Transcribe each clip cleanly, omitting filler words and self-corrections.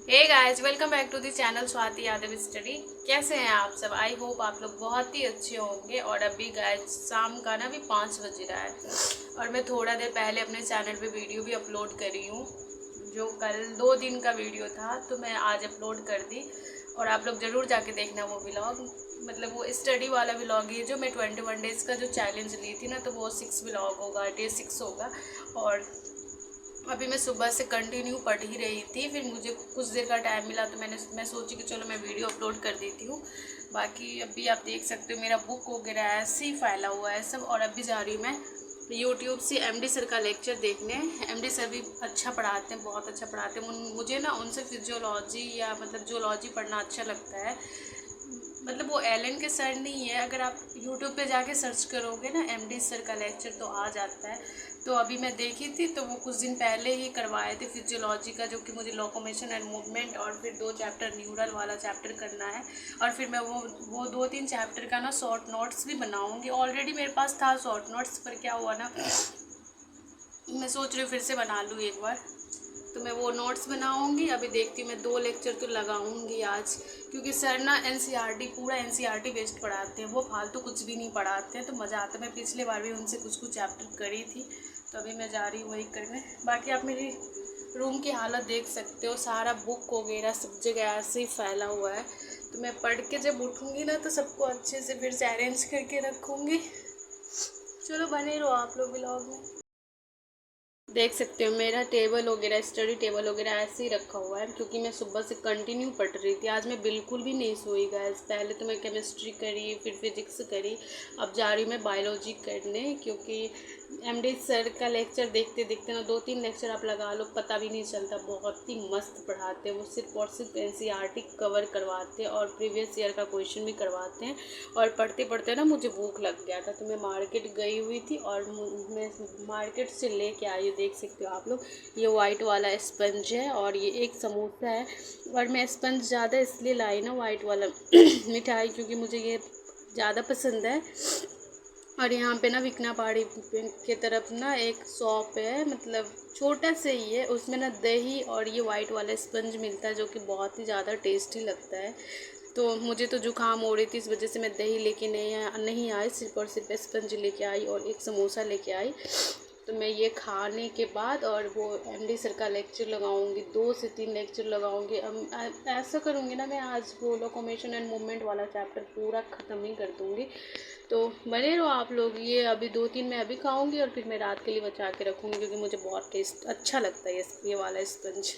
Hey guys, welcome back to the channel Swati Yadav study. कैसे हैं आप सब? आई होप आप लोग बहुत ही अच्छे होंगे। और अभी गाइस शाम का ना भी 5 बज रहा है और मैं थोड़ा देर पहले अपने चैनल पे वीडियो भी अपलोड करी हूँ, जो कल 2 दिन का वीडियो था तो मैं आज अपलोड कर दी। और आप लोग ज़रूर जाके देखना वो व्लॉग, मतलब वो स्टडी वाला व्लॉग है जो मैं 21 डेज़ का जो चैलेंज ली थी ना, तो वो 6 व्लॉग होगा, डे 6 होगा। और अभी मैं सुबह से कंटिन्यू पढ़ ही रही थी, फिर मुझे कुछ देर का टाइम मिला तो मैं सोची कि चलो मैं वीडियो अपलोड कर देती हूँ। बाकी अभी आप देख सकते हो मेरा बुक वगैरह ऐसे ही फैला हुआ है सब। और अभी जा रही हूँ मैं यूट्यूब से एमडी सर का लेक्चर देखने। एमडी सर भी अच्छा पढ़ाते हैं, बहुत अच्छा पढ़ाते हैं। मुझे ना उनसे फिजियोलॉजी या मतलब जूलॉजी पढ़ना अच्छा लगता है। मतलब वो एलन के सर नहीं है, अगर आप यूट्यूब पे जाके सर्च करोगे ना एमडी सर का लेक्चर तो आ जाता है। तो अभी मैं देखी थी तो वो कुछ दिन पहले ही करवाए थे फिजियोलॉजी का, जो कि मुझे लोकोमोशन एंड मूवमेंट और फिर 2 चैप्टर न्यूरल वाला चैप्टर करना है। और फिर मैं वो 2-3 चैप्टर का ना शॉर्ट नोट्स भी बनाऊंगी। ऑलरेडी मेरे पास था शॉर्ट नोट्स, पर क्या हुआ ना, मैं सोच रही हूँ फिर से बना लूँ एक बार। तो मैं वो नोट्स बनाऊंगी। अभी देखती हूँ मैं 2 लेक्चर तो लगाऊंगी आज, क्योंकि सर ना एनसीईआरटी पूरा एनसीईआरटी बेस्ड पढ़ाते हैं, वो फालतू कुछ भी नहीं पढ़ाते हैं तो मज़ा आता है। मैं पिछले बार भी उनसे कुछ कुछ चैप्टर करी थी, तो अभी मैं जा रही हूँ वही करने। बाकी आप मेरी रूम की हालत देख सकते हो, सारा बुक वगैरह सब जगह ऐसे ही फैला हुआ है। तो मैं पढ़ के जब उठूँगी ना तो सबको अच्छे से फिर से अरेंज करके रखूँगी। चलो बने रहो आप लोग ब्लॉग में। देख सकते हो मेरा टेबल वगैरह, स्टडी टेबल वगैरह ऐसे ही रखा हुआ है, क्योंकि मैं सुबह से कंटिन्यू पढ़ रही थी। आज मैं बिल्कुल भी नहीं सोई गाइस। पहले तो मैं केमिस्ट्री करी, फिर फिजिक्स करी, अब जा रही हूँ मैं बायोलॉजी करने, क्योंकि एमडी सर का लेक्चर देखते देखते ना 2-3 लेक्चर आप लगा लो पता भी नहीं चलता। बहुत ही मस्त पढ़ाते हैं वो, सिर्फ और सिर्फ एनसीईआरटी कवर करवाते हैं और प्रीवियस ईयर का क्वेश्चन भी करवाते हैं। और पढ़ते पढ़ते ना मुझे भूख लग गया था तो मैं मार्केट गई हुई थी और मैं मार्केट से लेके आई। देख सकते हो आप लोग, ये वाइट वाला स्पंज है और ये एक समोसा है। और मैं स्पंज ज़्यादा इसलिए लाई ना वाइट वाला मिठाई, क्योंकि मुझे ये ज़्यादा पसंद है। और यहाँ पे ना विकना पहाड़ी के तरफ ना एक शॉप है, मतलब छोटा से ही है, उसमें ना दही और ये वाइट वाला स्पंज मिलता है, जो कि बहुत ही ज़्यादा टेस्टी लगता है। तो मुझे तो जुकाम हो रही थी, इस वजह से मैं दही लेके नहीं आई, सिर्फ और सिर्फ स्पंज लेके आई और एक समोसा लेके आई। तो मैं ये खाने के बाद और वो एमडी सर का लेक्चर लगाऊंगी, 2 से 3 लेक्चर लगाऊंगी। अब ऐसा करूँगी ना, मैं आज वो लोकोमोशन एंड मूवमेंट वाला चैप्टर पूरा ख़त्म ही कर दूँगी। तो बने रहो आप लोग। ये अभी 2-3 मैं अभी खाऊंगी और फिर मैं रात के लिए बचा के रखूँगी, क्योंकि मुझे बहुत टेस्ट अच्छा लगता है ये वाला स्पंज।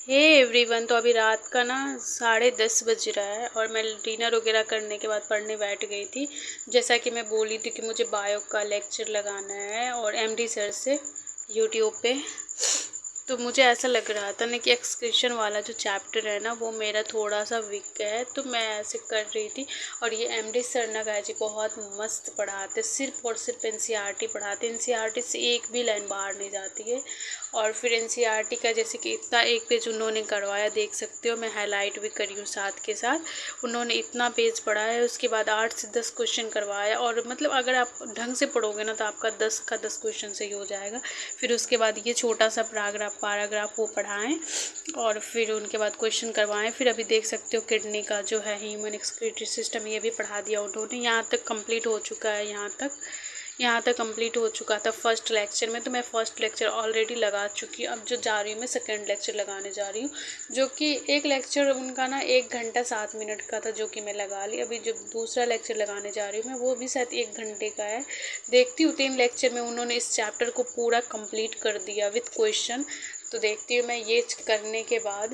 हे एवरीवन, तो अभी रात का ना 10:30 बज रहा है और मैं डिनर वगैरह करने के बाद पढ़ने बैठ गई थी। जैसा कि मैं बोली थी कि मुझे बायो का लेक्चर लगाना है और एमडी सर से यूट्यूब पे। तो मुझे ऐसा लग रहा था ना कि एक्सक्रीशन वाला जो चैप्टर है ना वो मेरा थोड़ा सा वीक है, तो मैं ऐसे कर रही थी। और ये एमडी सर ना गाजी बहुत मस्त पढ़ाते, सिर्फ और सिर्फ एनसीईआरटी पढ़ाते, एनसीईआरटी से एक भी लाइन बाहर नहीं जाती है। और फिर एनसीईआरटी का जैसे कि इतना एक पेज उन्होंने करवाया, देख सकते हो मैं हाईलाइट भी करी हूँ साथ के साथ। उन्होंने इतना पेज पढ़ा है, उसके बाद 8 से 10 क्वेश्चन करवाया। और मतलब अगर आप ढंग से पढ़ोगे ना तो आपका 10 का 10 क्वेश्चन सही हो जाएगा। फिर उसके बाद ये छोटा सा पैराग्राफ वो पढ़ाएं और फिर उनके बाद क्वेश्चन करवाएं। फिर अभी देख सकते हो किडनी का जो है ह्यूमन एक्सक्रीटरी सिस्टम, ये भी पढ़ा दिया उन्होंने। यहाँ तक कंप्लीट हो चुका है, यहाँ तक कंप्लीट हो चुका था फर्स्ट लेक्चर में। तो मैं फर्स्ट लेक्चर ऑलरेडी लगा चुकी हूँ। अब जो जा रही हूँ मैं सेकंड लेक्चर लगाने जा रही हूँ, जो कि एक लेक्चर उनका ना 1 घंटा 7 मिनट का था, जो कि मैं लगा ली। अभी जो दूसरा लेक्चर लगाने जा रही हूँ मैं, वो भी शायद 1 घंटे का है। देखती हूँ 3 लेक्चर में उन्होंने इस चैप्टर को पूरा कंप्लीट कर दिया विथ क्वेश्चन। तो देखती हूँ मैं ये करने के बाद,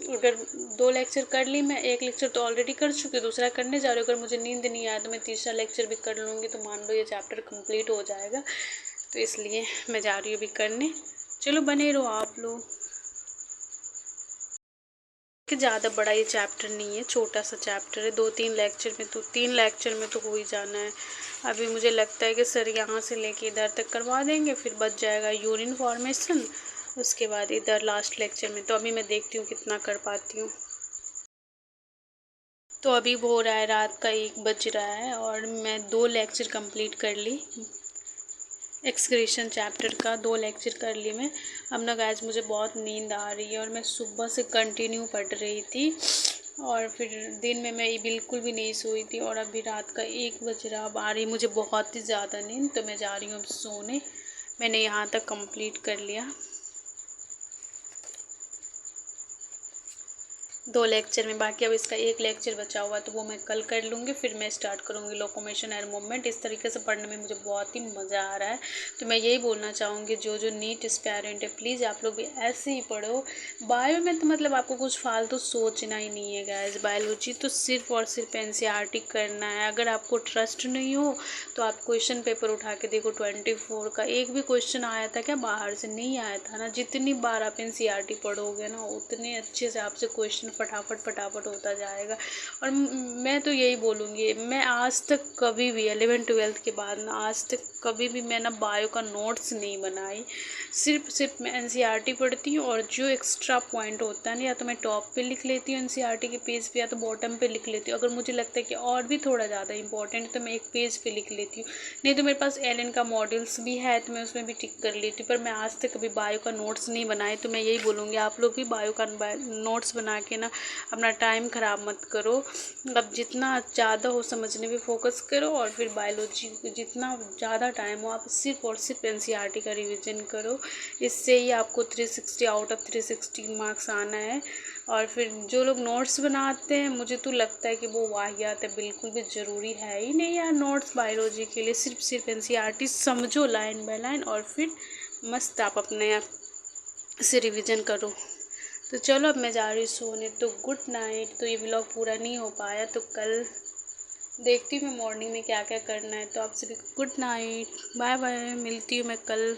अगर 2 लेक्चर कर ली मैं, 1 लेक्चर तो ऑलरेडी कर चुकी हूँ, दूसरा करने जा रही हूँ। अगर मुझे नींद नहीं आया तो मैं तीसरा लेक्चर भी कर लूँगी, तो मान लो ये चैप्टर कंप्लीट हो जाएगा। तो इसलिए मैं जा रही हूँ अभी करने। चलो बने रहो आप लोग। कि ज़्यादा बड़ा ये चैप्टर नहीं है, छोटा सा चैप्टर है। 2-3 लेक्चर में तो 3 लेक्चर में तो हो ही जाना है। अभी मुझे लगता है कि सर यहाँ से लेके इधर तक करवा देंगे, फिर बच जाएगा यूरिन फॉर्मेशन, उसके बाद इधर लास्ट लेक्चर में। तो अभी मैं देखती हूँ कितना कर पाती हूँ। तो अभी वो हो रहा है, रात का 1 बज रहा है और मैं 2 लेक्चर कंप्लीट कर ली। एक्सक्रीशन चैप्टर का 2 लेक्चर कर लिए मैं। अब ना गाइस मुझे बहुत नींद आ रही है और मैं सुबह से कंटिन्यू पढ़ रही थी और फिर दिन में मैं बिल्कुल भी नहीं सोई थी और अभी रात का 1 बज रहा। अब आ रही मुझे बहुत ही ज़्यादा नींद, तो मैं जा रही हूँ अब सोने। मैंने यहाँ तक कंप्लीट कर लिया 2 लेक्चर में, बाकी अब इसका 1 लेक्चर बचा हुआ तो वो मैं कल कर लूँगी। फिर मैं स्टार्ट करूँगी लोकोमोशन एंड मूवमेंट। इस तरीके से पढ़ने में मुझे बहुत ही मज़ा आ रहा है। तो मैं यही बोलना चाहूँगी जो नीट एस्पायरेंट है, प्लीज़ आप लोग भी ऐसे ही पढ़ो। बायो में तो मतलब आपको कुछ फालतू सोचना ही नहीं है गाइस। बायोलॉजी तो सिर्फ और सिर्फ NCERT करना है। अगर आपको ट्रस्ट नहीं हो तो आप क्वेश्चन पेपर उठा के देखो 24 का, एक भी क्वेश्चन आया था क्या बाहर से? नहीं आया था ना। जितनी बार आप NCERT पढ़ोगे ना उतने अच्छे से आपसे क्वेश्चन फटाफट होता जाएगा। और मैं तो यही बोलूँगी, मैं आज तक कभी भी 11 12 के बाद ना आज तक कभी भी मैं ना बायो का नोट्स नहीं बनाई। सिर्फ मैं NCERT पढ़ती हूँ और जो एक्स्ट्रा पॉइंट होता है ना या तो मैं टॉप पे लिख लेती हूँ NCERT के पेज पे या तो बॉटम पे लिख लेती हूँ। अगर मुझे लगता है कि और भी थोड़ा ज़्यादा इंपॉर्टेंट है तो मैं एक पेज पे लिख लेती हूँ। नहीं तो मेरे पास LN का मॉड्यूल्स भी है तो मैं उसमें भी टिक कर लेती हूँ। पर मैं आज तक कभी बायो का नोट्स नहीं बनाए। तो मैं यही बोलूँगी आप लोग भी बायो का नोट्स बना के ना अपना टाइम ख़राब मत करो। अब जितना ज़्यादा हो समझने पे फोकस करो और फिर बायोलॉजी जितना ज़्यादा टाइम हो आप सिर्फ और सिर्फ NCERT का रिवीजन करो। इससे ही आपको 360 आउट ऑफ 360 मार्क्स आना है। और फिर जो लोग नोट्स बनाते हैं मुझे तो लगता है कि वो वाहियात है, बिल्कुल भी ज़रूरी है ही नहीं यार नोट्स बायोलॉजी के लिए। सिर्फ NCERT समझो लाइन बाय लाइन और फिर मस्त आप अपने आप से रिवीजन करो। तो चलो अब मैं जा रही हूँ सोने। तो गुड नाइट। तो ये व्लॉग पूरा नहीं हो पाया तो कल देखती हूँ मैं मॉर्निंग में क्या क्या करना है। तो आप सभी गुड नाइट, बाय बाय, मिलती हूँ मैं कल।